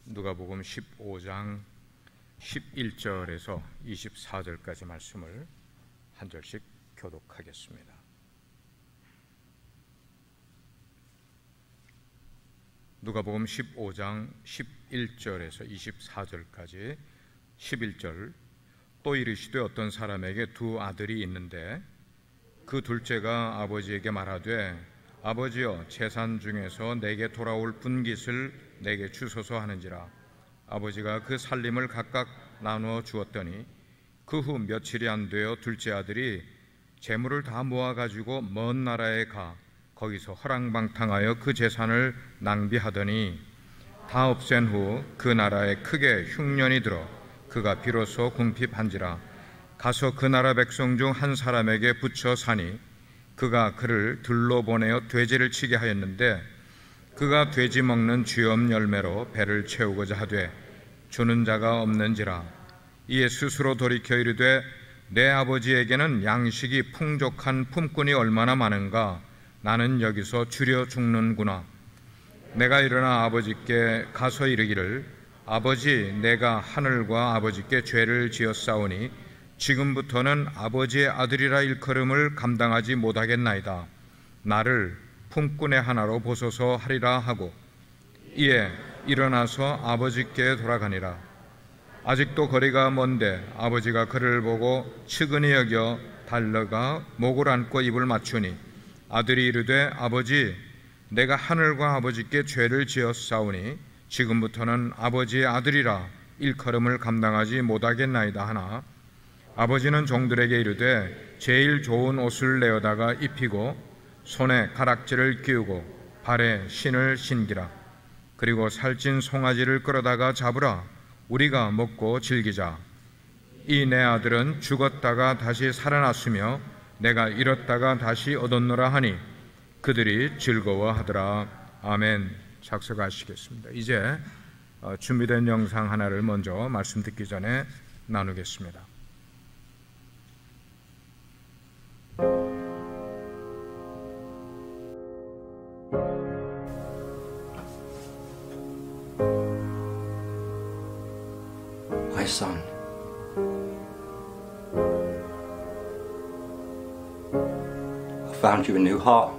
누가복음 15장 11절에서 24절까지 말씀을 한 절씩 교독하겠습니다. 누가복음 15장 11절에서 24절까지 11절. 또 이르시되 어떤 사람에게 두 아들이 있는데 그 둘째가 아버지에게 말하되 아버지여 재산 중에서 내게 돌아올 분깃을 내게 주소서 하는지라. 아버지가 그 살림을 각각 나누어 주었더니 그 후 며칠이 안 되어 둘째 아들이 재물을 다 모아가지고 먼 나라에 가 거기서 허랑방탕하여 그 재산을 낭비하더니 다 없앤 후 그 나라에 크게 흉년이 들어 그가 비로소 궁핍한지라. 가서 그 나라 백성 중 한 사람에게 붙여 사니 그가 그를 들로 보내어 돼지를 치게 하였는데 그가 돼지 먹는 쥐엄 열매로 배를 채우고자 하되 주는 자가 없는지라. 이에 스스로 돌이켜 이르되 내 아버지에게는 양식이 풍족한 품꾼이 얼마나 많은가. 나는 여기서 주려 죽는구나. 내가 일어나 아버지께 가서 이르기를 아버지, 내가 하늘과 아버지께 죄를 지었사오니 지금부터는 아버지의 아들이라 일컬음을 감당하지 못하겠나이다. 나를 품꾼의 하나로 보소서 하리라 하고 이에 일어나서 아버지께 돌아가니라. 아직도 거리가 먼데 아버지가 그를 보고 측은히 여겨 달려가 목을 안고 입을 맞추니 아들이 이르되 아버지, 내가 하늘과 아버지께 죄를 지었사오니 지금부터는 아버지의 아들이라 일컬음을 감당하지 못하겠나이다 하나 아버지는 종들에게 이르되 제일 좋은 옷을 내어다가 입히고 손에 가락지를 끼우고 발에 신을 신기라. 그리고 살찐 송아지를 끌어다가 잡으라. 우리가 먹고 즐기자. 이 내 아들은 죽었다가 다시 살아났으며 내가 잃었다가 다시 얻었노라 하니 그들이 즐거워하더라. 아멘. 작성하시겠습니다. 이제 준비된 영상 하나를 먼저 말씀 듣기 전에 나누겠습니다. My son, I found you a new heart.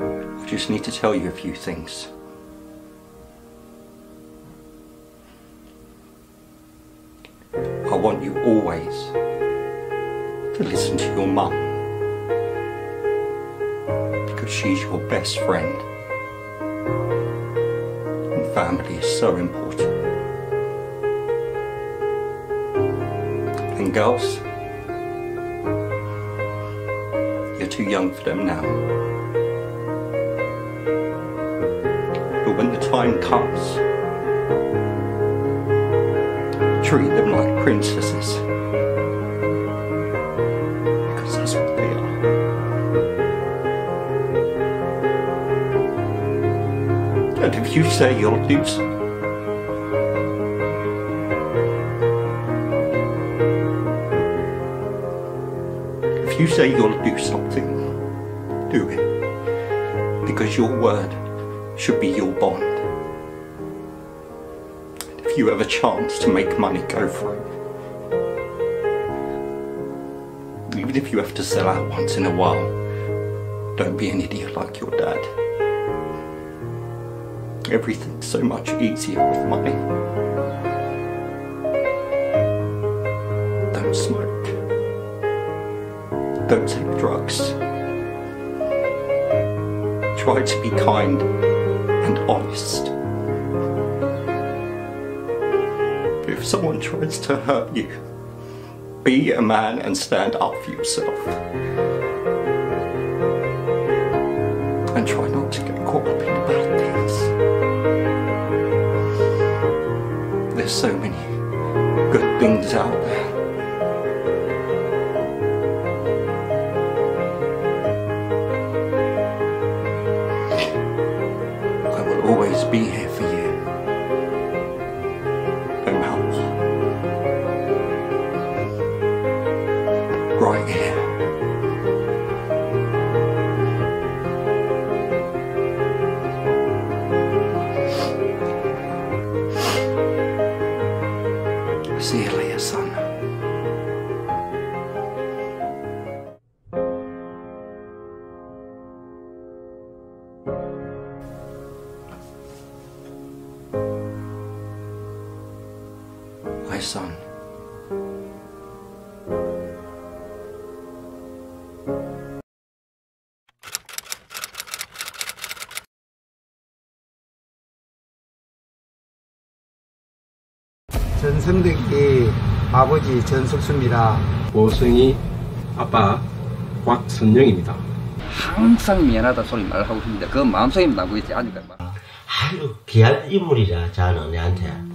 I just need to tell you a few things. I want you always to listen to your mum, because she's your best friend. Family is so important. And girls, you're too young for them now. But when the time comes, treat them like princesses, because that's what they are. And if you say you'll do so, if you say you'll do something, do it, because your word should be your bond. And if you have a chance to make money, go for it. Even if you have to sell out once in a while, don't be an idiot like your dad. Everything's so much easier with money. Don't smoke. Don't take drugs. Try to be kind and honest. But if someone tries to hurt you, be a man and stand up for yourself. And try not to get caught up in bad things. There's so many good things out there. I will always be here for you, no matter what. Right here. my son. 전성덕이 아버지 전석수입니다. 보성이 아빠 곽선영입니다. 항상 미안하다 소리 말하고 싶은데 그 마음속에 나고 있지 않을까. 아주 귀한 인물이라 저는 내한테.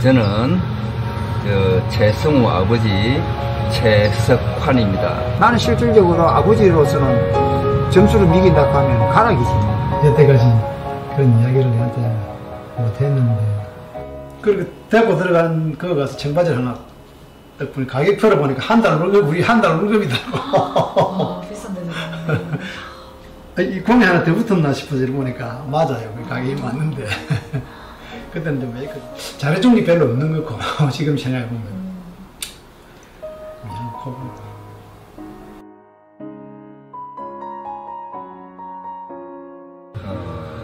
저는 최성우 아버지 최석환입니다. 나는 실질적으로 아버지로서는 점수를 매긴다 하면 가락이지. 여태까지 그런 이야기를 내한테 못했는데 그렇게 데리고 들어간 거 가서 청바지를 하나 덕분에 가격 풀어보니까 한 달 월급, 우리 한 달 월급이더라고. 비싼데 이 공이 하나 더 붙었나 싶어서 보니까 맞아요. 그 가격이 맞는데 그때는 좀 메이크 잘해준 게 별로 없는 거고 지금 생각해보면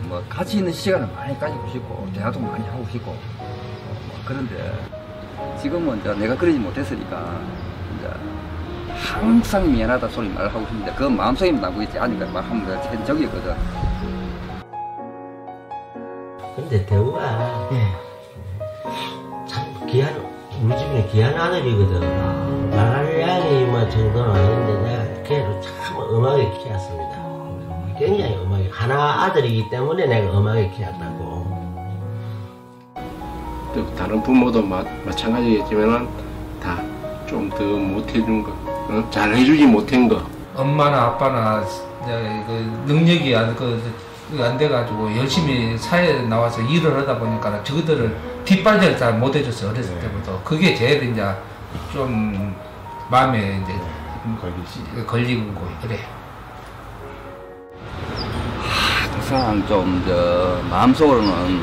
뭐 같이 있는 시간을 많이 가지고 싶고 대화도 많이 하고 싶고 뭐 그런데 지금은 이제 내가 그러지 못했으니까 이제 항상 미안하다 소리 말하고 싶은데 그 마음속에 나고 있지 않을까 말하면 적이거든. 근데 대우가 참 귀한, 우리 집에 귀한 아들이거든. 나갈 양이 뭐 정도는 아닌데 내가 걔를 참 엄하게 키웠습니다. 굉장히 엄하게. 하나 아들이기 때문에 내가 엄하게 키웠다고. 또 다른 부모도 마찬가지겠지만 다 좀 더 못해준 거, 잘해주지 못한 거. 엄마나 아빠나 그 능력이 안 돼가지고 열심히 사회에 나와서 일을 하다 보니까 저들을 뒷발질을 잘 못해줬어요. 어렸을 때부터. 그게 제일 이제 좀 마음에 이제 걸리고 그래. 항상 좀 마음속으로는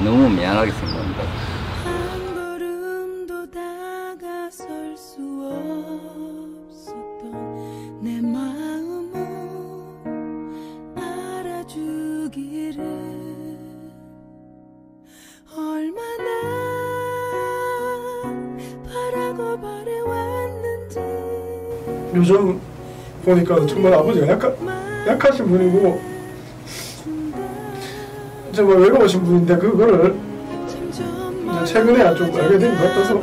너무 미안하게 생각합니다. 한 걸음도 다가설 수 없었던 내 마음을 알아주기를 얼마나 바라고 바래왔는지. 요즘 보니까 정말 아버지가 약하신 분이고 정말 외로우신 분인데 그거를 최근에 좀 알게 된 것 같아서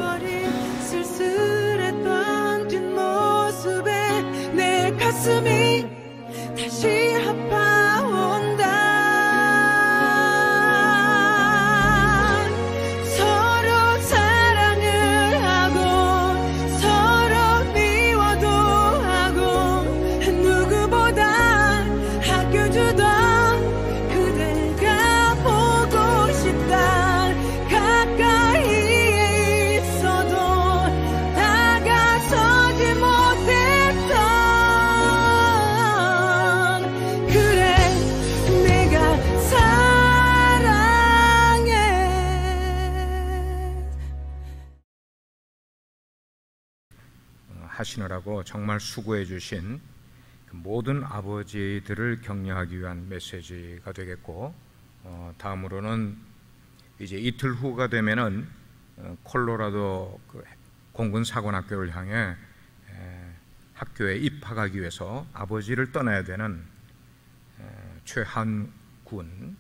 쓸쓸했던 뒷모습에 내 가슴이 다시 아파온다. 서로 사랑을 하고 서로 미워도 하고 누구보다 아껴주던 그대가 보고 싶다. 가까이에 있어도 다가서지 못했던 그래 내가 사랑해. 하시느라고 정말 수고해 주신 모든 아버지들을 격려하기 위한 메시지가 되겠고, 다음으로는 이제 이틀 후가 되면은 콜로라도 그 공군 사관학교를 향해 학교에 입학하기 위해서 아버지를 떠나야 되는 최한군,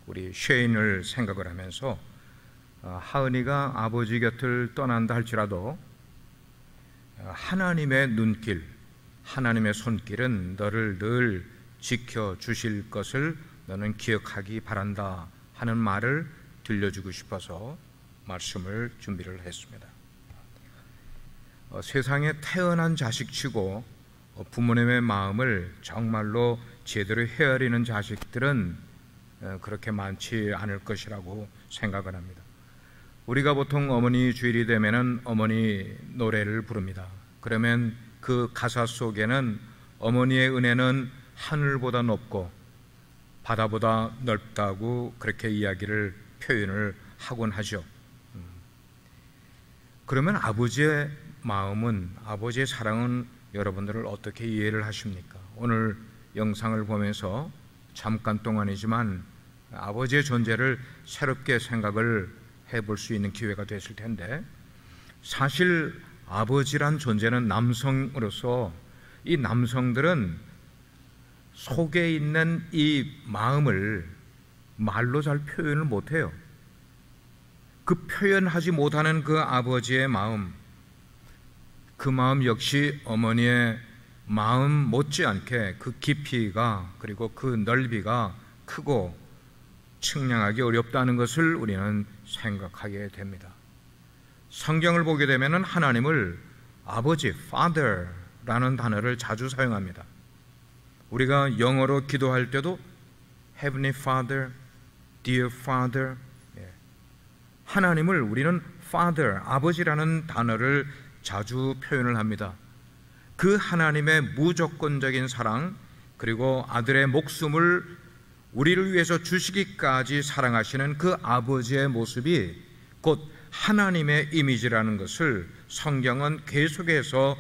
우리 쉐인을 생각을 하면서 하은이가 아버지 곁을 떠난다 할지라도 하나님의 눈길, 하나님의 손길은 너를 늘 지켜주실 것을 너는 기억하기 바란다 하는 말을 들려주고 싶어서 말씀을 준비를 했습니다. 세상에 태어난 자식치고 부모님의 마음을 정말로 제대로 헤아리는 자식들은 그렇게 많지 않을 것이라고 생각을 합니다. 우리가 보통 어머니 주일이 되면은 어머니 노래를 부릅니다. 그러면 그 가사 속에는 어머니의 은혜는 하늘보다 높고 바다보다 넓다고 그렇게 이야기를 표현을 하곤 하죠. 그러면 아버지의 마음은, 아버지의 사랑은 여러분들을 어떻게 이해를 하십니까? 오늘 영상을 보면서 잠깐 동안이지만 아버지의 존재를 새롭게 생각을 해볼 수 있는 기회가 됐을 텐데, 사실 아버지란 존재는 남성으로서 이 남성들은 속에 있는 이 마음을 말로 잘 표현을 못해요. 그 표현하지 못하는 그 아버지의 마음, 그 마음 역시 어머니의 마음 못지않게 그 깊이가, 그리고 그 넓이가 크고 측량하기 어렵다는 것을 우리는 생각하게 됩니다. 성경을 보게 되면 하나님을 아버지, Father라는 단어를 자주 사용합니다. 우리가 영어로 기도할 때도 Heavenly Father, Dear Father, 하나님을 우리는 Father, 아버지라는 단어를 자주 표현을 합니다. 그 하나님의 무조건적인 사랑, 그리고 아들의 목숨을 우리를 위해서 주시기까지 사랑하시는 그 아버지의 모습이 곧 하나님의 이미지라는 것을 성경은 계속해서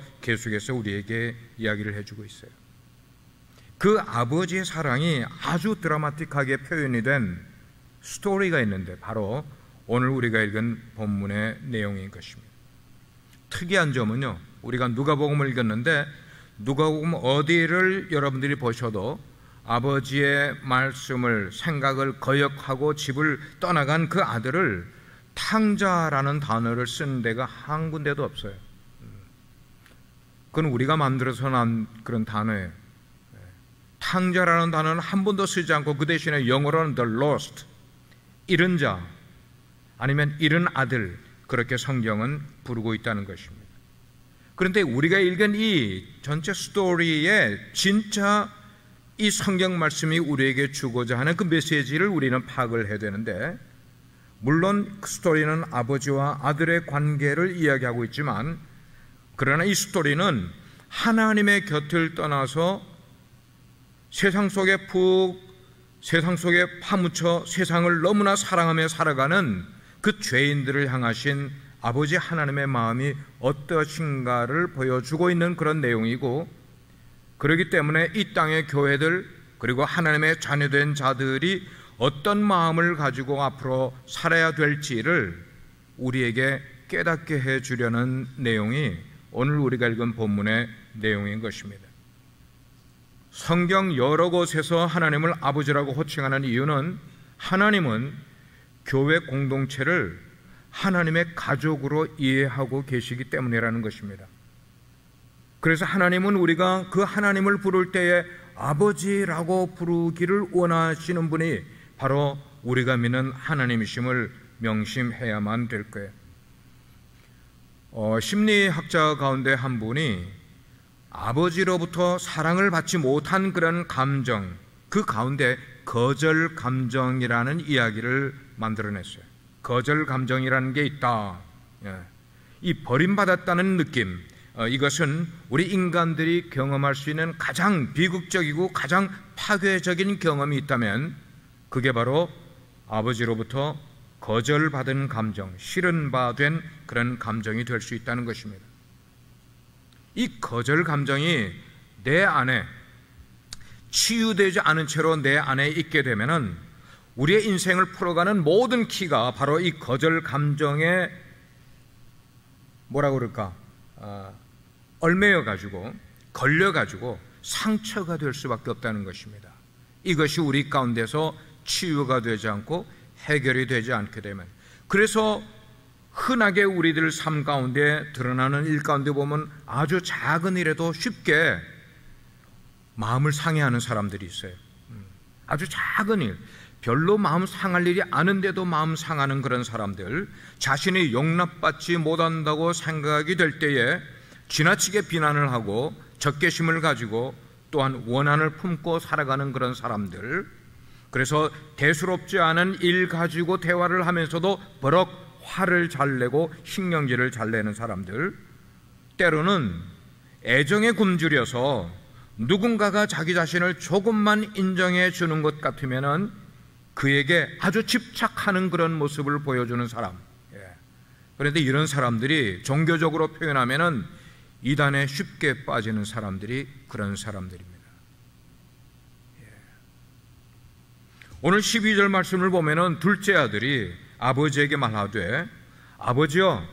우리에게 이야기를 해주고 있어요. 그 아버지의 사랑이 아주 드라마틱하게 표현이 된 스토리가 있는데 바로 오늘 우리가 읽은 본문의 내용인 것입니다. 특이한 점은요, 우리가 누가복음을 읽었는데 누가복음 어디를 여러분들이 보셔도 아버지의 말씀을, 생각을 거역하고 집을 떠나간 그 아들을 탕자라는 단어를 쓴 데가 한 군데도 없어요. 그건 우리가 만들어서 난 그런 단어예요. 탕자라는 단어는 한 번도 쓰지 않고 그 대신에 영어로는 the lost, 잃은 자, 아니면 잃은 아들, 그렇게 성경은 부르고 있다는 것입니다. 그런데 우리가 읽은 이 전체 스토리에 진짜 이 성경 말씀이 우리에게 주고자 하는 그 메시지를 우리는 파악을 해야 되는데, 물론 그 스토리는 아버지와 아들의 관계를 이야기하고 있지만, 그러나 이 스토리는 하나님의 곁을 떠나서 세상 속에 파묻혀 세상을 너무나 사랑하며 살아가는 그 죄인들을 향하신 아버지 하나님의 마음이 어떠신가를 보여주고 있는 그런 내용이고, 그렇기 때문에 이 땅의 교회들, 그리고 하나님의 자녀된 자들이 어떤 마음을 가지고 앞으로 살아야 될지를 우리에게 깨닫게 해주려는 내용이 오늘 우리가 읽은 본문의 내용인 것입니다. 성경 여러 곳에서 하나님을 아버지라고 호칭하는 이유는 하나님은 교회 공동체를 하나님의 가족으로 이해하고 계시기 때문이라는 것입니다. 그래서 하나님은 우리가 그 하나님을 부를 때에 아버지라고 부르기를 원하시는 분이 바로 우리가 믿는 하나님이심을 명심해야만 될 거예요. 심리학자 가운데 한 분이 아버지로부터 사랑을 받지 못한 그런 감정, 그 가운데 거절 감정이라는 이야기를 만들어냈어요. 거절 감정이라는 게 있다. 이 버림받았다는 느낌, 이것은 우리 인간들이 경험할 수 있는 가장 비극적이고 가장 파괴적인 경험이 있다면 그게 바로 아버지로부터 거절받은 감정, 싫은 바 된 그런 감정이 될 수 있다는 것입니다. 이 거절 감정이 내 안에 치유되지 않은 채로 내 안에 있게 되면은 우리의 인생을 풀어가는 모든 키가 바로 이 거절 감정의 뭐라고 그럴까? 얽매여 가지고 걸려 가지고 상처가 될 수밖에 없다는 것입니다. 이것이 우리 가운데서 치유가 되지 않고 해결이 되지 않게 되면, 그래서 흔하게 우리들 삶 가운데 드러나는 일 가운데 보면 아주 작은 일에도 쉽게 마음을 상해하는 사람들이 있어요. 아주 작은 일, 별로 마음 상할 일이 아는데도 마음 상하는 그런 사람들, 자신이 용납받지 못한다고 생각이 될 때에 지나치게 비난을 하고 적개심을 가지고 또한 원한을 품고 살아가는 그런 사람들, 그래서 대수롭지 않은 일 가지고 대화를 하면서도 버럭 화를 잘 내고 신경질을 잘 내는 사람들, 때로는 애정에 굶주려서 누군가가 자기 자신을 조금만 인정해 주는 것 같으면은 그에게 아주 집착하는 그런 모습을 보여주는 사람. 그런데 이런 사람들이 종교적으로 표현하면은 이단에 쉽게 빠지는 사람들이 그런 사람들입니다. 오늘 12절 말씀을 보면은 둘째 아들이 아버지에게 말하되, 아버지여,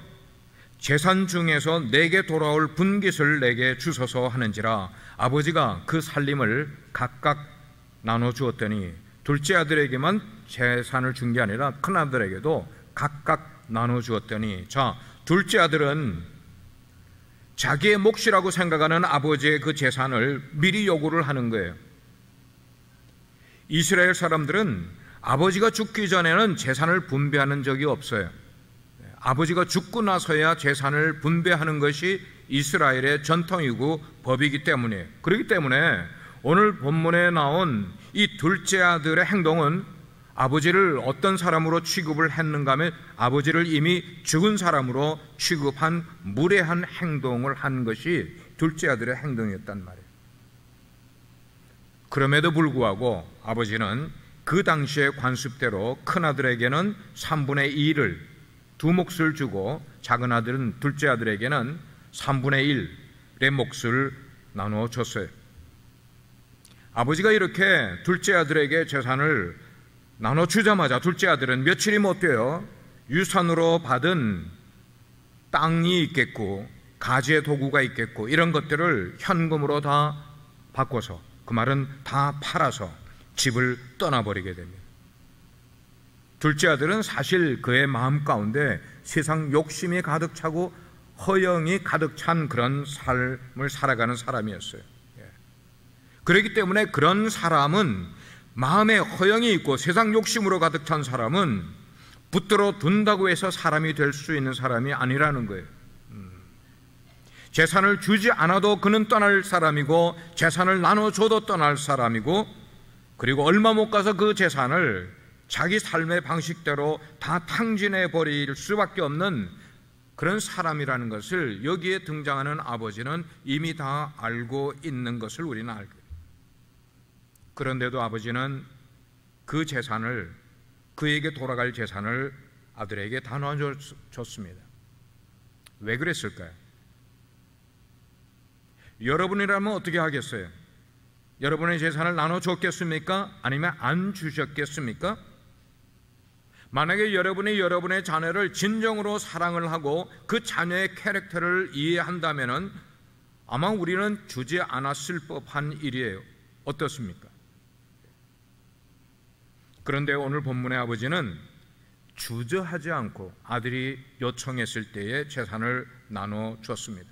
재산 중에서 내게 돌아올 분깃을 내게 주소서 하는지라. 아버지가 그 살림을 각각 나눠 주었더니 둘째 아들에게만 재산을 준 게 아니라 큰 아들에게도 각각 나눠 주었더니, 자, 둘째 아들은 자기의 몫이라고 생각하는 아버지의 그 재산을 미리 요구를 하는 거예요. 이스라엘 사람들은 아버지가 죽기 전에는 재산을 분배하는 적이 없어요. 아버지가 죽고 나서야 재산을 분배하는 것이 이스라엘의 전통이고 법이기 때문에, 그렇기 때문에 오늘 본문에 나온 이 둘째 아들의 행동은 아버지를 어떤 사람으로 취급을 했는가 하면 아버지를 이미 죽은 사람으로 취급한 무례한 행동을 한 것이 둘째 아들의 행동이었단 말이에요. 그럼에도 불구하고 아버지는 그 당시의 관습대로 큰 아들에게는 3분의 2를 두 몫을 주고 작은 아들은 둘째 아들에게는 3분의 1의 몫을 나누어 줬어요. 아버지가 이렇게 둘째 아들에게 재산을 나눠주자마자 둘째 아들은 며칠이 못 돼요. 유산으로 받은 땅이 있겠고 가지의 도구가 있겠고 이런 것들을 현금으로 다 바꿔서, 그 말은 다 팔아서 집을 떠나버리게 됩니다. 둘째 아들은 사실 그의 마음 가운데 세상 욕심이 가득 차고 허영이 가득 찬 그런 삶을 살아가는 사람이었어요. 그렇기 때문에 그런 사람은, 마음에 허영이 있고 세상 욕심으로 가득 찬 사람은 붙들어 둔다고 해서 사람이 될 수 있는 사람이 아니라는 거예요. 재산을 주지 않아도 그는 떠날 사람이고, 재산을 나눠줘도 떠날 사람이고, 그리고 얼마 못 가서 그 재산을 자기 삶의 방식대로 다 탕진해 버릴 수밖에 없는 그런 사람이라는 것을 여기에 등장하는 아버지는 이미 다 알고 있는 것을 우리는 알고, 그런데도 아버지는 그 재산을, 그에게 돌아갈 재산을 아들에게 다 나눠줬습니다. 왜 그랬을까요? 여러분이라면 어떻게 하겠어요? 여러분의 재산을 나눠줬겠습니까? 아니면 안 주셨겠습니까? 만약에 여러분이 여러분의 자녀를 진정으로 사랑을 하고 그 자녀의 캐릭터를 이해한다면 아마 우리는 주지 않았을 법한 일이에요. 어떻습니까? 그런데 오늘 본문의 아버지는 주저하지 않고 아들이 요청했을 때에 재산을 나눠줬습니다.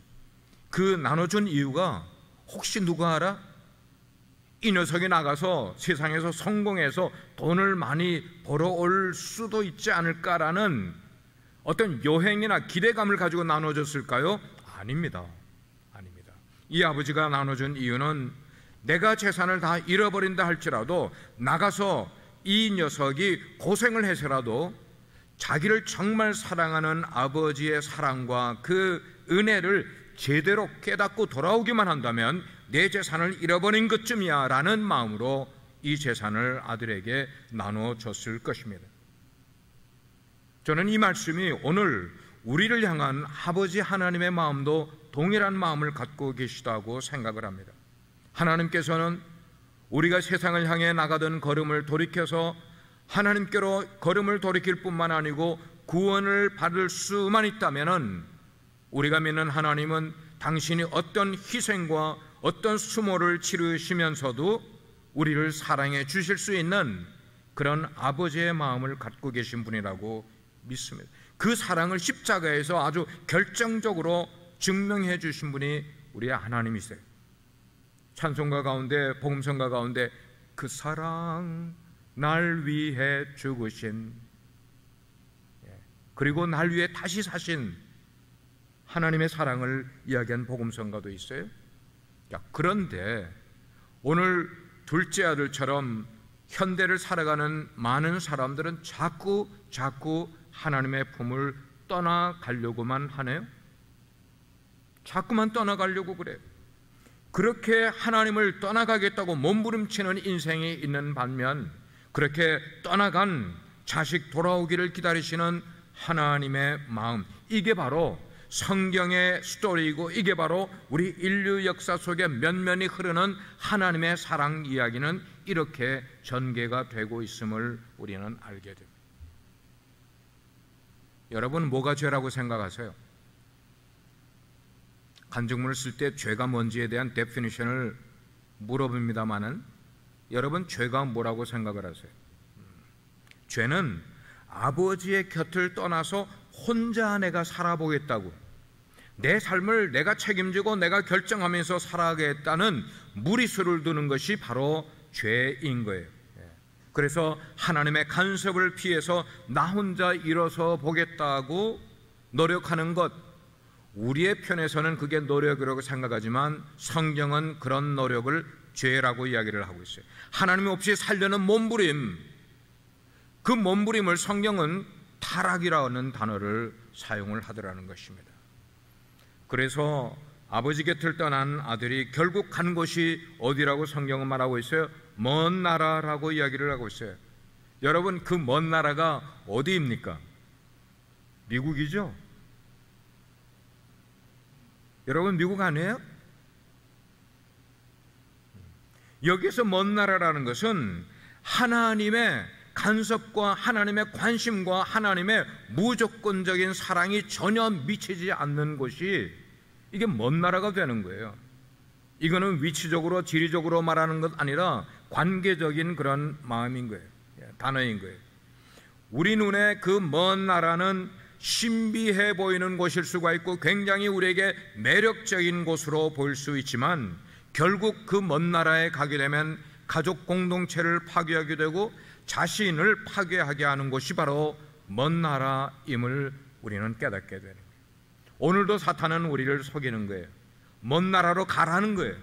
그 나눠준 이유가 혹시 누가 알아? 이 녀석이 나가서 세상에서 성공해서 돈을 많이 벌어올 수도 있지 않을까라는 어떤 여행이나 기대감을 가지고 나눠줬을까요? 아닙니다. 아닙니다. 이 아버지가 나눠준 이유는 내가 재산을 다 잃어버린다 할지라도 나가서 이 녀석이 고생을 해서라도 자기를 정말 사랑하는 아버지의 사랑과 그 은혜를 제대로 깨닫고 돌아오기만 한다면 내 재산을 잃어버린 것쯤이야 라는 마음으로 이 재산을 아들에게 나눠줬을 것입니다. 저는 이 말씀이 오늘 우리를 향한 아버지 하나님의 마음도 동일한 마음을 갖고 계시다고 생각을 합니다. 하나님께서는 우리가 세상을 향해 나가던 걸음을 돌이켜서 하나님께로 걸음을 돌이킬 뿐만 아니고 구원을 받을 수만 있다면 우리가 믿는 하나님은 당신이 어떤 희생과 어떤 수모를 치르시면서도 우리를 사랑해 주실 수 있는 그런 아버지의 마음을 갖고 계신 분이라고 믿습니다. 그 사랑을 십자가에서 아주 결정적으로 증명해 주신 분이 우리의 하나님이세요. 찬송가 가운데, 복음성가 가운데 그 사랑 날 위해 죽으신, 그리고 날 위해 다시 사신 하나님의 사랑을 이야기한 복음성가도 있어요. 그런데 오늘 둘째 아들처럼 현대를 살아가는 많은 사람들은 자꾸 하나님의 품을 떠나가려고만 하네요. 자꾸만 떠나가려고 그래요. 그렇게 하나님을 떠나가겠다고 몸부림치는 인생이 있는 반면, 그렇게 떠나간 자식 돌아오기를 기다리시는 하나님의 마음, 이게 바로 성경의 스토리이고, 이게 바로 우리 인류 역사 속에 면면이 흐르는 하나님의 사랑 이야기는 이렇게 전개가 되고 있음을 우리는 알게 됩니다. 여러분, 뭐가 죄라고 생각하세요? 간증문을 쓸 때 죄가 뭔지에 대한 데피니션을 물어봅니다마는, 여러분, 죄가 뭐라고 생각을 하세요? 죄는 아버지의 곁을 떠나서 혼자 내가 살아보겠다고, 내 삶을 내가 책임지고 내가 결정하면서 살아가겠다는 무리수를 두는 것이 바로 죄인 거예요. 그래서 하나님의 간섭을 피해서 나 혼자 일어서 보겠다고 노력하는 것, 우리의 편에서는 그게 노력이라고 생각하지만 성경은 그런 노력을 죄라고 이야기를 하고 있어요. 하나님 없이 살려는 몸부림, 그 몸부림을 성경은 타락이라는 단어를 사용을 하더라는 것입니다. 그래서 아버지 곁을 떠난 아들이 결국 간 곳이 어디라고 성경은 말하고 있어요? 먼 나라라고 이야기를 하고 있어요. 여러분, 그 먼 나라가 어디입니까? 미국이죠? 여러분, 미국 아니에요? 여기서 먼 나라라는 것은 하나님의 간섭과 하나님의 관심과 하나님의 무조건적인 사랑이 전혀 미치지 않는 곳이, 이게 먼 나라가 되는 거예요. 이거는 위치적으로 지리적으로 말하는 것 아니라 관계적인 그런 마음인 거예요. 단어인 거예요. 우리 눈에 그 먼 나라는 신비해 보이는 곳일 수가 있고 굉장히 우리에게 매력적인 곳으로 보일 수 있지만, 결국 그 먼 나라에 가게 되면 가족 공동체를 파괴하게 되고 자신을 파괴하게 하는 곳이 바로 먼 나라임을 우리는 깨닫게 되는 거예요. 오늘도 사탄은 우리를 속이는 거예요. 먼 나라로 가라는 거예요.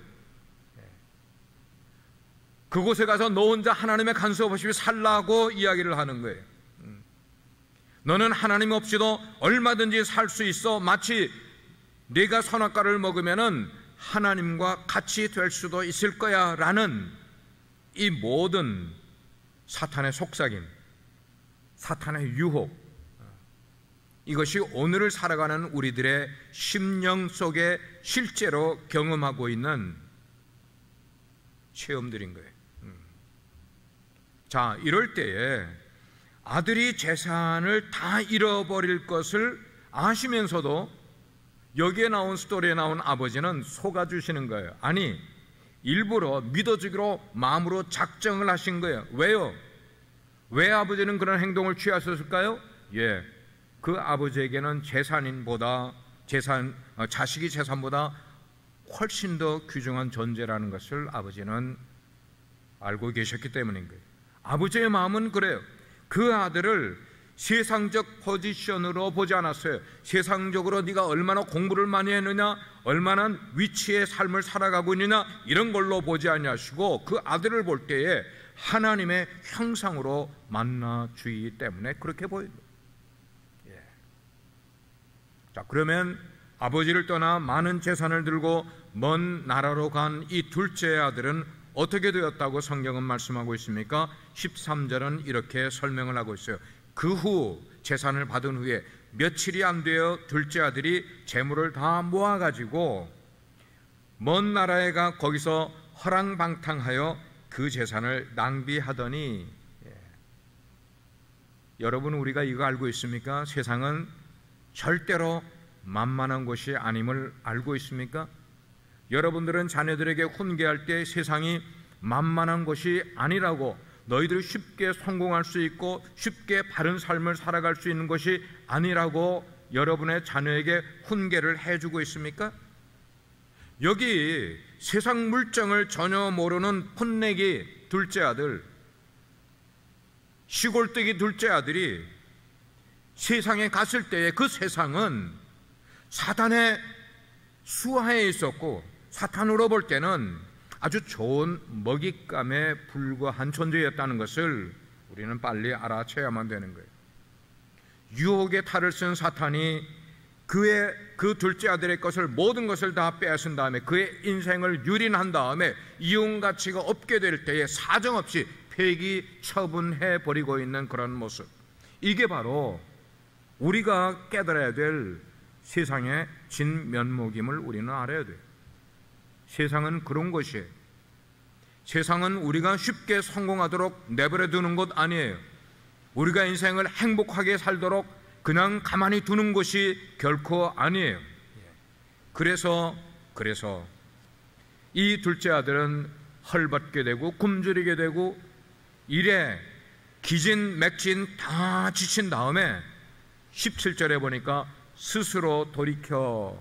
그곳에 가서 너 혼자 하나님의 간섭 없이 살라고 이야기를 하는 거예요. 너는 하나님 없이도 얼마든지 살 수 있어. 마치 네가 선악과를 먹으면은 하나님과 같이 될 수도 있을 거야 라는 이 모든 사탄의 속삭임, 사탄의 유혹, 이것이 오늘을 살아가는 우리들의 심령 속에 실제로 경험하고 있는 체험들인 거예요. 자, 이럴 때에 아들이 재산을 다 잃어버릴 것을 아시면서도 여기에 나온 스토리에 나온 아버지는 속아주시는 거예요. 아니, 일부러 믿어주기로 마음으로 작정을 하신 거예요. 왜요? 왜 아버지는 그런 행동을 취하셨을까요? 그 아버지에게는 자식이 재산보다 훨씬 더 귀중한 존재라는 것을 아버지는 알고 계셨기 때문인 거예요. 아버지의 마음은 그래요. 그 아들을 세상적 포지션으로 보지 않았어요. 세상적으로 네가 얼마나 공부를 많이 했느냐, 얼마나 위치의 삶을 살아가고 있느냐, 이런 걸로 보지 아니하시고 그 아들을 볼 때에 하나님의 형상으로 만나 주이기 때문에 그렇게 보입니다. 자, 그러면 아버지를 떠나 많은 재산을 들고 먼 나라로 간 이 둘째 아들은 어떻게 되었다고 성경은 말씀하고 있습니까? 13절은 이렇게 설명을 하고 있어요. 그 후 재산을 받은 후에 며칠이 안 되어 둘째 아들이 재물을 다 모아가지고 먼 나라에 가 거기서 허랑방탕하여 그 재산을 낭비하더니, 여러분, 우리가 이거 알고 있습니까? 세상은 절대로 만만한 것이 아님을 알고 있습니까? 여러분들은 자녀들에게 훈계할 때 세상이 만만한 것이 아니라고, 너희들이 쉽게 성공할 수 있고 쉽게 바른 삶을 살아갈 수 있는 것이 아니라고 여러분의 자녀에게 훈계를 해주고 있습니까? 여기 세상 물정을 전혀 모르는 풋내기 둘째 아들, 시골뜨기 둘째 아들이 세상에 갔을 때에 그 세상은 사탄의 수하에 있었고, 사탄으로 볼 때는 아주 좋은 먹잇감에 불과한 존재였다는 것을 우리는 빨리 알아채야만 되는 거예요. 유혹의 탈을 쓴 사탄이 그 둘째 아들의 것을, 모든 것을 다 빼앗은 다음에 그의 인생을 유린한 다음에 이용 가치가 없게 될 때에 사정없이 폐기 처분해 버리고 있는 그런 모습, 이게 바로 우리가 깨달아야 될 세상의 진면목임을 우리는 알아야 돼요. 세상은 그런 것이에요. 세상은 우리가 쉽게 성공하도록 내버려 두는 것 아니에요. 우리가 인생을 행복하게 살도록 그냥 가만히 두는 것이 결코 아니에요. 그래서 이 둘째 아들은 헐벗게 되고 굶주리게 되고 일에 기진맥진 다 지친 다음에 17절에 보니까 스스로 돌이켜.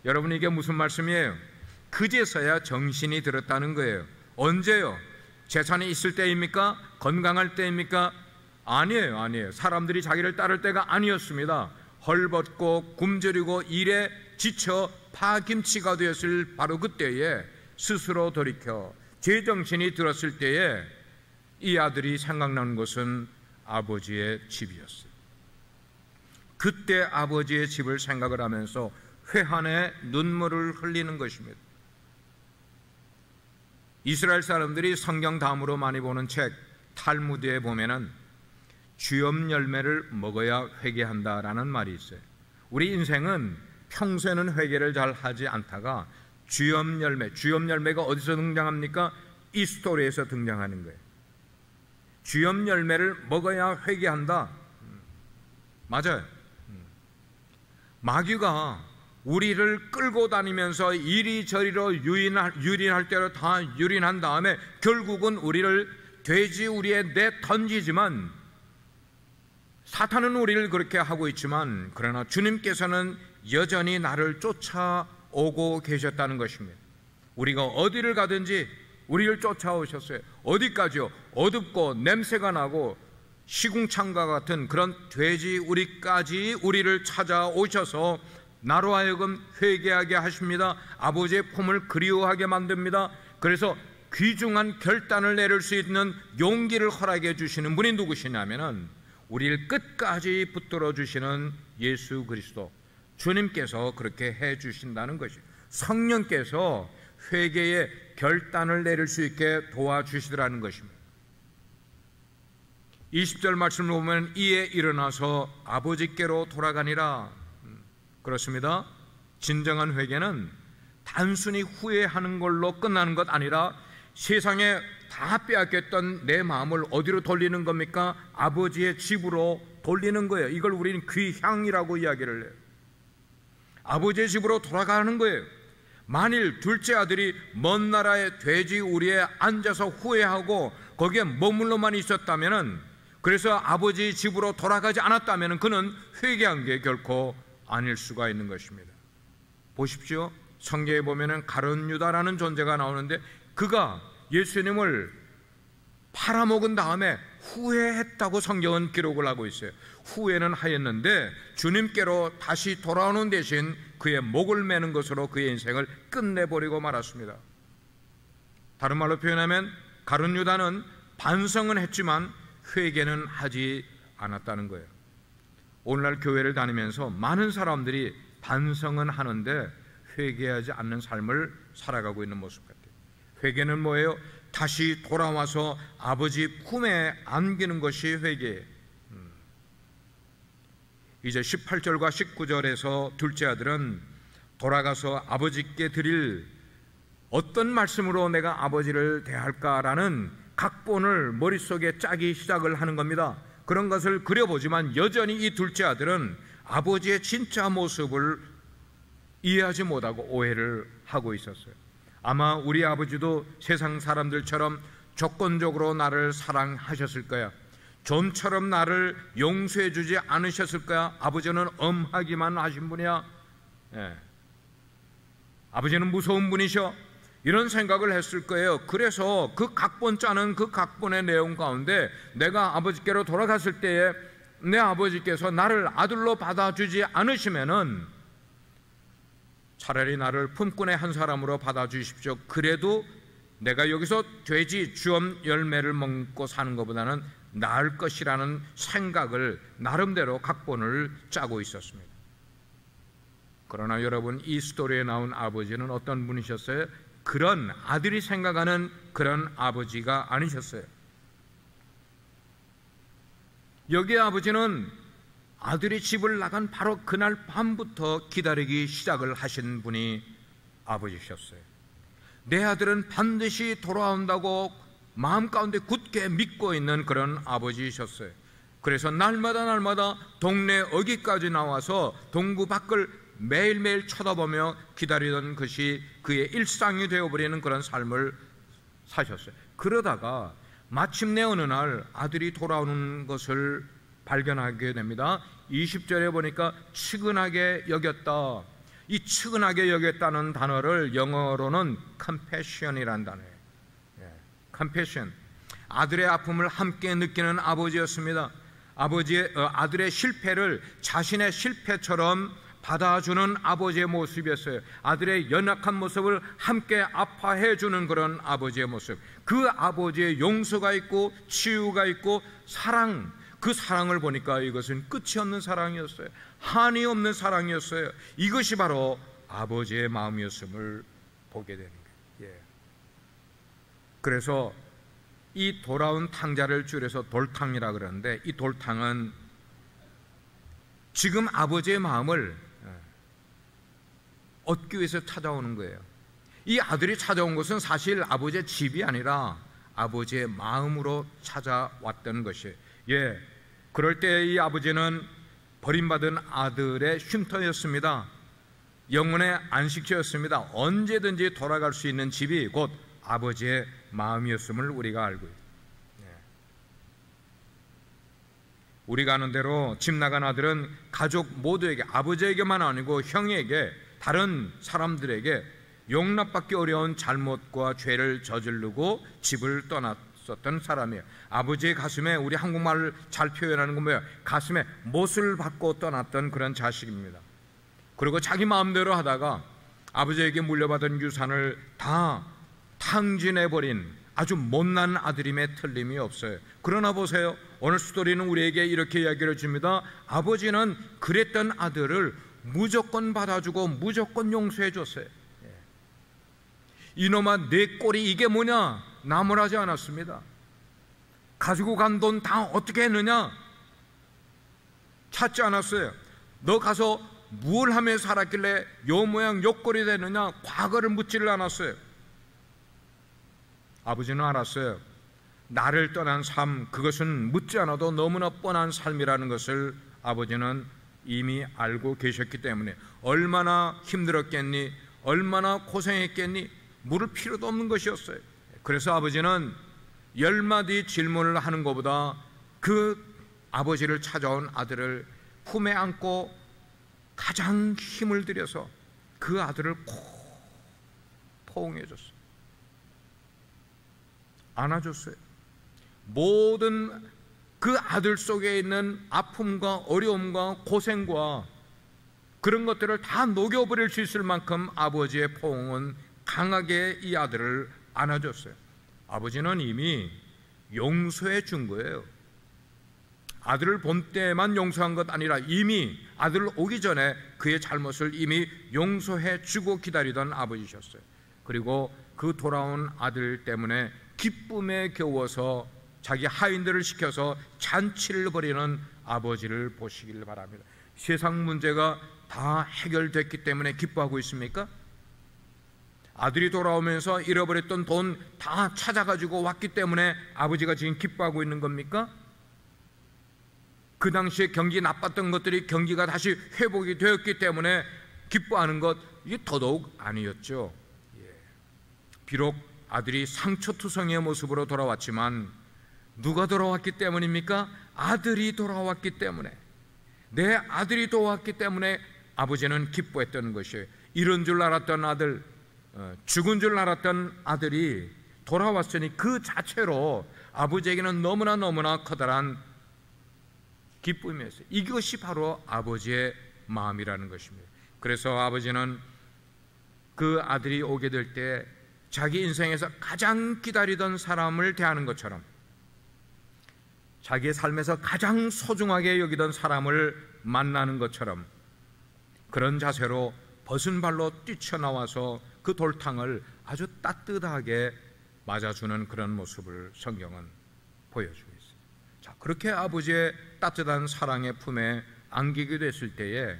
여러분, 이게 무슨 말씀이에요? 그제서야 정신이 들었다는 거예요. 언제요? 재산이 있을 때입니까? 건강할 때입니까? 아니에요. 사람들이 자기를 따를 때가 아니었습니다. 헐벗고 굶주리고 일에 지쳐 파김치가 되었을 바로 그때에 스스로 돌이켜 제정신이 들었을 때에 이 아들이 생각나는 것은 아버지의 집이었어요. 그때 아버지의 집을 생각을 하면서 회한의 눈물을 흘리는 것입니다. 이스라엘 사람들이 성경 다음으로 많이 보는 책 탈무드에 보면은 쥐엄 열매를 먹어야 회개한다라는 말이 있어요. 우리 인생은 평소에는 회개를 잘 하지 않다가 쥐엄 열매가 어디서 등장합니까? 이 스토리에서 등장하는 거예요. 쥐엄 열매를 먹어야 회개한다. 맞아요. 마귀가 우리를 끌고 다니면서 이리저리로 유린할 대로 다 유린한 다음에 결국은 우리를 돼지우리에 내던지지만, 사탄은 우리를 그렇게 하고 있지만, 그러나 주님께서는 여전히 나를 쫓아오고 계셨다는 것입니다. 우리가 어디를 가든지 우리를 쫓아오셨어요. 어디까지요? 어둡고 냄새가 나고 시궁창과 같은 그런 돼지우리까지 우리를 찾아오셔서 나로 하여금 회개하게 하십니다. 아버지의 품을 그리워하게 만듭니다. 그래서 귀중한 결단을 내릴 수 있는 용기를 허락해 주시는 분이 누구시냐면은 우리를 끝까지 붙들어 주시는 예수 그리스도, 주님께서 그렇게 해 주신다는 것이에요. 성령께서 회개의 결단을 내릴 수 있게 도와주시더라는 것입니다. 20절 말씀을 보면 이에 일어나서 아버지께로 돌아가니라. 그렇습니다. 진정한 회개는 단순히 후회하는 걸로 끝나는 것 아니라 세상에 다 빼앗겼던 내 마음을 어디로 돌리는 겁니까? 아버지의 집으로 돌리는 거예요. 이걸 우리는 귀향이라고 이야기를 해요. 아버지의 집으로 돌아가는 거예요. 만일 둘째 아들이 먼 나라의 돼지우리에 앉아서 후회하고 거기에 머물러만 있었다면은, 그래서 아버지 집으로 돌아가지 않았다면은 그는 회개한 게 결코 아닐 수가 있는 것입니다. 보십시오. 성경에 보면은 가룟 유다라는 존재가 나오는데 그가 예수님을 팔아먹은 다음에 후회했다고 성경은 기록을 하고 있어요. 후회는 하였는데 주님께로 다시 돌아오는 대신 그의 목을 매는 것으로 그의 인생을 끝내버리고 말았습니다. 다른 말로 표현하면 가룟 유다는 반성은 했지만 회개는 하지 않았다는 거예요. 오늘날 교회를 다니면서 많은 사람들이 반성은 하는데 회개하지 않는 삶을 살아가고 있는 모습 같아요. 회개는 뭐예요? 다시 돌아와서 아버지 품에 안기는 것이 회개예요. 이제 18절과 19절에서 둘째 아들은 돌아가서 아버지께 드릴 어떤 말씀으로 내가 아버지를 대할까라는 각본을 머릿속에 짜기 시작을 하는 겁니다. 그런 것을 그려보지만 여전히 이 둘째 아들은 아버지의 진짜 모습을 이해하지 못하고 오해를 하고 있었어요. 아마 우리 아버지도 세상 사람들처럼 조건적으로 나를 사랑하셨을 거야. 존처럼 나를 용서해 주지 않으셨을 거야. 아버지는 엄하기만 하신 분이야. 아버지는 무서운 분이셔. 이런 생각을 했을 거예요. 그래서 그 각본 짜는 그 각본의 내용 가운데 내가 아버지께로 돌아갔을 때에 내 아버지께서 나를 아들로 받아주지 않으시면은 차라리 나를 품꾼의 한 사람으로 받아주십시오. 그래도 내가 여기서 돼지 주엄 열매를 먹고 사는 것보다는 나을 것이라는 생각을 나름대로 각본을 짜고 있었습니다. 그러나 여러분, 이 스토리에 나온 아버지는 어떤 분이셨어요? 그런 아들이 생각하는 그런 아버지가 아니셨어요. 여기 아버지는 아들이 집을 나간 바로 그날 밤부터 기다리기 시작을 하신 분이 아버지셨어요. 내 아들은 반드시 돌아온다고 마음 가운데 굳게 믿고 있는 그런 아버지이셨어요. 그래서 날마다 동네 어귀까지 나와서 동구 밖을 매일매일 쳐다보며 기다리던 것이 그의 일상이 되어버리는 그런 삶을 사셨어요. 그러다가 마침내 어느 날 아들이 돌아오는 것을 발견하게 됩니다. 20절에 보니까 측은하게 여겼다. 이 측은하게 여겼다는 단어를 영어로는 compassion이라는 단어예요. compassion. 아들의 아픔을 함께 느끼는 아버지였습니다. 아들의 실패를 자신의 실패처럼 받아주는 아버지의 모습이었어요. 아들의 연약한 모습을 함께 아파해 주는 그런 아버지의 모습. 그 아버지의 용서가 있고 치유가 있고 사랑, 그 사랑을 보니까 이것은 끝이 없는 사랑이었어요. 한이 없는 사랑이었어요. 이것이 바로 아버지의 마음이었음을 보게 되는 거예요. 그래서 이 돌아온 탕자를 줄여서 돌탕이라 그러는데, 이 돌탕은 지금 아버지의 마음을 얻기 위해서 찾아오는 거예요. 이 아들이 찾아온 것은 사실 아버지의 집이 아니라 아버지의 마음으로 찾아왔던 것이에요. 그럴 때 이 아버지는 버림받은 아들의 쉼터였습니다. 영혼의 안식처였습니다. 언제든지 돌아갈 수 있는 집이 곧 아버지의 마음이었음을 우리가 알고 있어요. 우리가 아는 대로 집 나간 아들은 가족 모두에게, 아버지에게만 아니고 형에게, 다른 사람들에게 용납받기 어려운 잘못과 죄를 저지르고 집을 떠났었던 사람이에요. 아버지의 가슴에, 우리 한국말을 잘 표현하는 건 뭐예요? 가슴에 못을 받고 떠났던 그런 자식입니다. 그리고 자기 마음대로 하다가 아버지에게 물려받은 유산을 다 탕진해버린 아주 못난 아들임에 틀림이 없어요. 그러나 보세요, 오늘 스토리는 우리에게 이렇게 이야기를 줍니다. 아버지는 그랬던 아들을 무조건 받아주고 무조건 용서해 줬어요. 이놈아 내 꼴이 이게 뭐냐 나무라지 않았습니다. 가지고 간 돈 다 어떻게 했느냐 찾지 않았어요. 너 가서 무엇을 하며 살았길래 요 모양 요 꼴이 되느냐 과거를 묻지를 않았어요. 아버지는 알았어요. 나를 떠난 삶, 그것은 묻지 않아도 너무나 뻔한 삶이라는 것을 아버지는 이미 알고 계셨기 때문에 얼마나 힘들었겠니, 얼마나 고생했겠니, 물을 필요도 없는 것이었어요. 그래서 아버지는 10마디 질문을 하는 것보다 그 아버지를 찾아온 아들을 품에 안고 가장 힘을 들여서 그 아들을 콕 포옹해줬어요. 안아줬어요. 모든 그 아들 속에 있는 아픔과 어려움과 고생과 그런 것들을 다 녹여버릴 수 있을 만큼 아버지의 포옹은 강하게 이 아들을 안아줬어요. 아버지는 이미 용서해 준 거예요. 아들을 본 때만 용서한 것 아니라 이미 아들 오기 전에 그의 잘못을 이미 용서해 주고 기다리던 아버지셨어요. 그리고 그 돌아온 아들 때문에 기쁨에 겨워서 자기 하인들을 시켜서 잔치를 벌이는 아버지를 보시길 바랍니다. 세상 문제가 다 해결됐기 때문에 기뻐하고 있습니까? 아들이 돌아오면서 잃어버렸던 돈 다 찾아가지고 왔기 때문에 아버지가 지금 기뻐하고 있는 겁니까? 그 당시에 경기 나빴던 것들이 경기가 다시 회복이 되었기 때문에 기뻐하는 것, 이게 더더욱 아니었죠. 비록 아들이 상처투성이의 모습으로 돌아왔지만 누가 돌아왔기 때문입니까? 아들이 돌아왔기 때문에, 내 아들이 돌아왔기 때문에 아버지는 기뻐했던 것이에요. 이런 줄 알았던 아들, 죽은 줄 알았던 아들이 돌아왔으니 그 자체로 아버지에게는 너무나 커다란 기쁨이었어요. 이것이 바로 아버지의 마음이라는 것입니다. 그래서 아버지는 그 아들이 오게 될 때 자기 인생에서 가장 기다리던 사람을 대하는 것처럼, 자기의 삶에서 가장 소중하게 여기던 사람을 만나는 것처럼 그런 자세로 벗은 발로 뛰쳐나와서 그 돌탕을 아주 따뜻하게 맞아주는 그런 모습을 성경은 보여주고 있어요. 자, 그렇게 아버지의 따뜻한 사랑의 품에 안기게 됐을 때에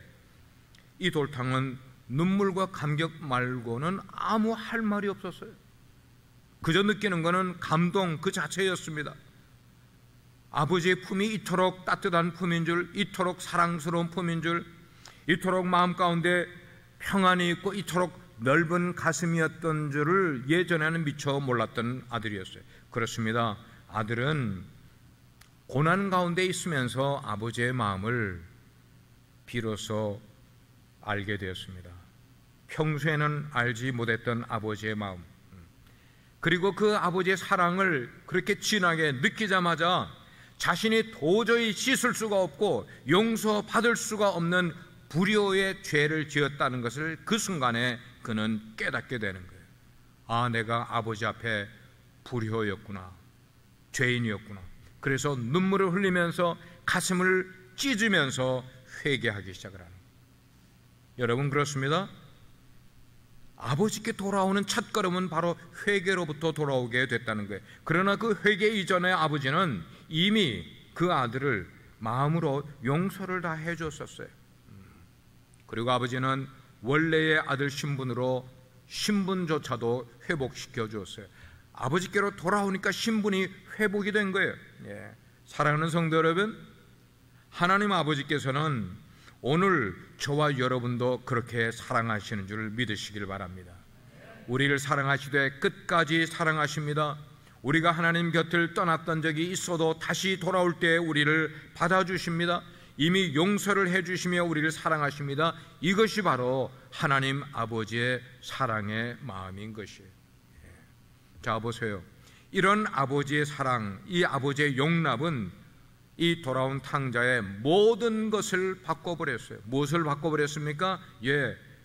이 돌탕은 눈물과 감격 말고는 아무 할 말이 없었어요. 그저 느끼는 것은 감동 그 자체였습니다. 아버지의 품이 이토록 따뜻한 품인 줄, 이토록 사랑스러운 품인 줄, 이토록 마음 가운데 평안이 있고 이토록 넓은 가슴이었던 줄을 예전에는 미처 몰랐던 아들이었어요. 그렇습니다. 아들은 고난 가운데 있으면서 아버지의 마음을 비로소 알게 되었습니다. 평소에는 알지 못했던 아버지의 마음, 그리고 그 아버지의 사랑을 그렇게 진하게 느끼자마자 자신이 도저히 씻을 수가 없고 용서받을 수가 없는 불효의 죄를 지었다는 것을 그 순간에 그는 깨닫게 되는 거예요. 아, 내가 아버지 앞에 불효였구나, 죄인이었구나. 그래서 눈물을 흘리면서 가슴을 찢으면서 회개하기 시작을 하는 거예요. 여러분, 그렇습니다. 아버지께 돌아오는 첫걸음은 바로 회개로부터 돌아오게 됐다는 거예요. 그러나 그 회개 이전에 아버지는 이미 그 아들을 마음으로 용서를 다 해줬었어요. 그리고 아버지는 원래의 아들 신분으로 신분조차도 회복시켜 주었어요. 아버지께로 돌아오니까 신분이 회복이 된 거예요. 사랑하는 성도 여러분, 하나님 아버지께서는 오늘 저와 여러분도 그렇게 사랑하시는 줄 믿으시길 바랍니다. 우리를 사랑하시되 끝까지 사랑하십니다. 우리가 하나님 곁을 떠났던 적이 있어도 다시 돌아올 때 우리를 받아주십니다. 이미 용서를 해주시며 우리를 사랑하십니다. 이것이 바로 하나님 아버지의 사랑의 마음인 것이에요. 자, 보세요. 이런 아버지의 사랑, 이 아버지의 용납은 이 돌아온 탕자의 모든 것을 바꿔버렸어요. 무엇을 바꿔버렸습니까?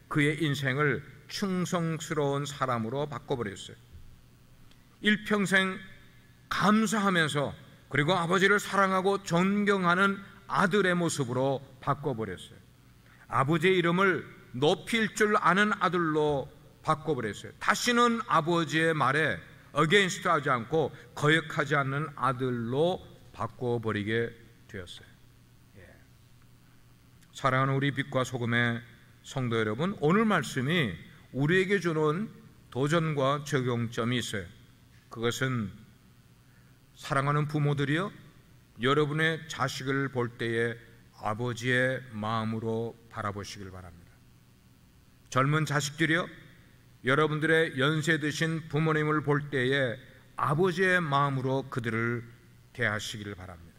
그의 인생을 충성스러운 사람으로 바꿔버렸어요. 일평생 감사하면서 그리고 아버지를 사랑하고 존경하는 아들의 모습으로 바꿔버렸어요. 아버지의 이름을 높일 줄 아는 아들로 바꿔버렸어요. 다시는 아버지의 말에 어게인스트 하지 않고 거역하지 않는 아들로 바꿔버리게 되었어요. 사랑하는 우리 빛과 소금의 성도 여러분, 오늘 말씀이 우리에게 주는 도전과 적용점이 있어요. 그것은 사랑하는 부모들이요, 여러분의 자식을 볼 때에 아버지의 마음으로 바라보시길 바랍니다. 젊은 자식들이요, 여러분들의 연세 드신 부모님을 볼 때에 아버지의 마음으로 그들을 대하시기를 바랍니다.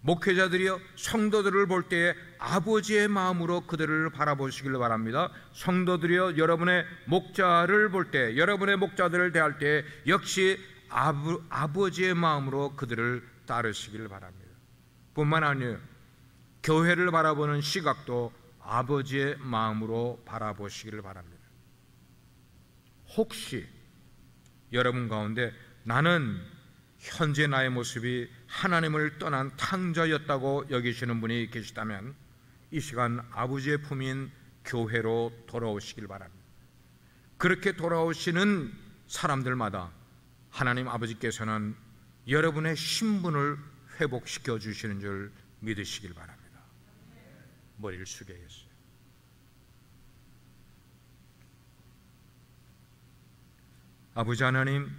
목회자들이요, 성도들을 볼 때에 아버지의 마음으로 그들을 바라보시기를 바랍니다. 성도들이요, 여러분의 목자를 볼 때, 여러분의 목자들을 대할 때 역시 아버지의 마음으로 그들을 따르시기를 바랍니다. 뿐만 아니에요, 교회를 바라보는 시각도 아버지의 마음으로 바라보시기를 바랍니다. 혹시 여러분 가운데 나는 현재 나의 모습이 하나님을 떠난 탕자였다고 여기시는 분이 계시다면 이 시간 아버지의 품인 교회로 돌아오시길 바랍니다. 그렇게 돌아오시는 사람들마다 하나님 아버지께서는 여러분의 신분을 회복시켜 주시는 줄 믿으시길 바랍니다. 머리를 숙여야겠어요. 아버지 하나님,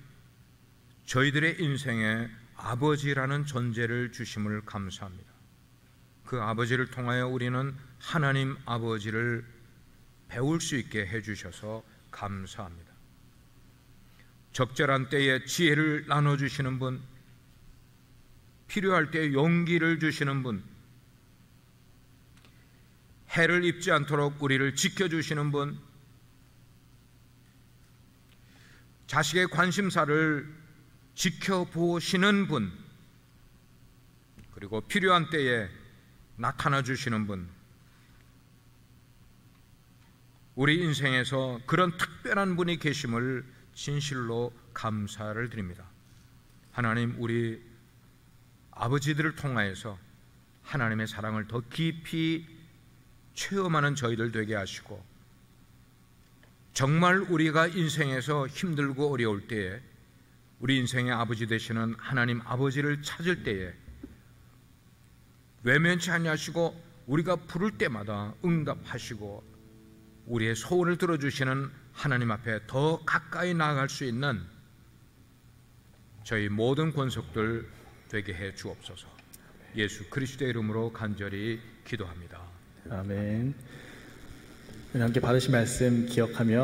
저희들의 인생에 아버지라는 존재를 주심을 감사합니다. 그 아버지를 통하여 우리는 하나님 아버지를 배울 수 있게 해주셔서 감사합니다. 적절한 때에 지혜를 나눠주시는 분, 필요할 때 용기를 주시는 분, 해를 입지 않도록 우리를 지켜주시는 분, 자식의 관심사를 지켜보시는 분, 그리고 필요한 때에 나타나 주시는 분, 우리 인생에서 그런 특별한 분이 계심을 진실로 감사를 드립니다. 하나님, 우리 아버지들을 통하여서 하나님의 사랑을 더 깊이 체험하는 저희들 되게 하시고, 정말 우리가 인생에서 힘들고 어려울 때에 우리 인생의 아버지 되시는 하나님 아버지를 찾을 때에 외면치 아니하시고 우리가 부를 때마다 응답하시고 우리의 소원을 들어주시는 하나님 앞에 더 가까이 나아갈 수 있는 저희 모든 권속들 되게 해 주옵소서. 예수 그리스도의 이름으로 간절히 기도합니다. 아멘. 함께 받으신 말씀 기억하며